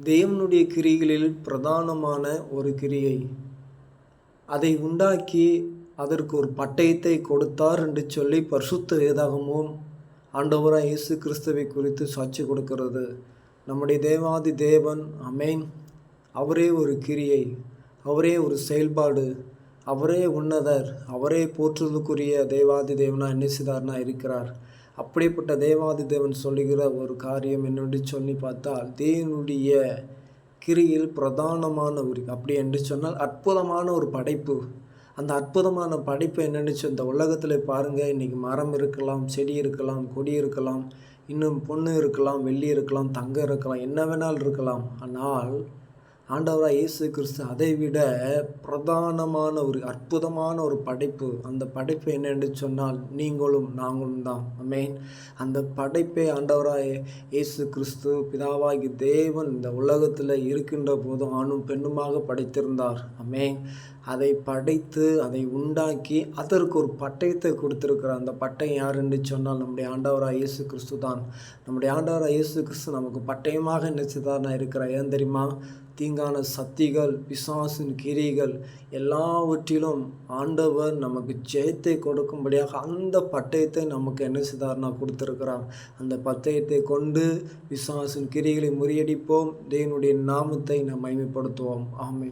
தேவனுடைய கிரியைகளில் பிரதானமான ஒரு கிரியை. அதை உண்டாக்கி அதற்கு ஒரு பட்டயத்தை கொடுத்தார் என்று சொல்லி பரிசுத்த வேதாகமும் ஆண்டவராய் இயேசு கிறிஸ்துவை குறித்து சாட்சி கொடுக்கிறது. நம்முடைய தேவாதி தேவன், அமேன், அவரே ஒரு கிரியை, அவரே ஒரு செயல்பாடு, அவரே உன்னதர், அவரே போற்றுதலுக்குரிய தேவாதி தேவனாக என்ன செய்தார்னா இருக்கிறார். அப்படிப்பட்ட தேவாதி தேவன் சொல்லுகிற ஒரு காரியம் என்னென்று சொல்லி பார்த்தால், தேவனுடைய கிரியில் பிரதானமான ஒரு, அப்படி என்று சொன்னால் அற்புதமான ஒரு படைப்பு. அந்த அற்புதமான படைப்பு என்னென்னு இந்த உலகத்தில் பாருங்கள், இன்றைக்கி மரம் இருக்கலாம், செடி இருக்கலாம், கொடி இருக்கலாம், இன்னும் பொண்ணு இருக்கலாம், வெள்ளி இருக்கலாம், தங்கம் இருக்கலாம், என்ன வேணாலும் இருக்கலாம். ஆனால் ஆண்டவராக இயேசு கிறிஸ்து அதை விட பிரதானமான ஒரு அற்புதமான ஒரு படைப்பு. அந்த படைப்பு என்னென்று சொன்னால் நீங்களும் நாங்களும் தான். ஆமென். அந்த படைப்பை ஆண்டவராக இயேசு கிறிஸ்து பிதாவாகி தேவன் இந்த உலகத்தில் இருக்கின்ற போது ஆணும் பெண்ணுமாக படைத்திருந்தார். ஆமென். அதை படைத்து அதை உண்டாக்கி அதற்கு ஒரு பட்டயத்தை கொடுத்திருக்கிறார். அந்த பட்டயம் யார் என்று சொன்னால் நம்முடைய ஆண்டவராக இயேசு கிறிஸ்து தான். நம்முடைய ஆண்டவராக இயேசு கிறிஸ்து நமக்கு பட்டயமாக நினைச்சதான இருக்கிறார். ஏன் தெரியுமா? தீங்கான சக்திகள், பிசாசின் கிரிகள் எல்லாவற்றிலும் ஆண்டவர் நமக்கு ஜெயத்தை கொடுக்கும்படியாக அந்த பட்டயத்தை நமக்கு என்ன செய்தார்னா கொடுத்திருக்கிறார். அந்த பட்டயத்தை கொண்டு பிசாசின் கிரிகளை முறியடிப்போம். தேவனுடைய நாமத்தை நாம் மகிமைப்படுத்துவோம். ஆமென்.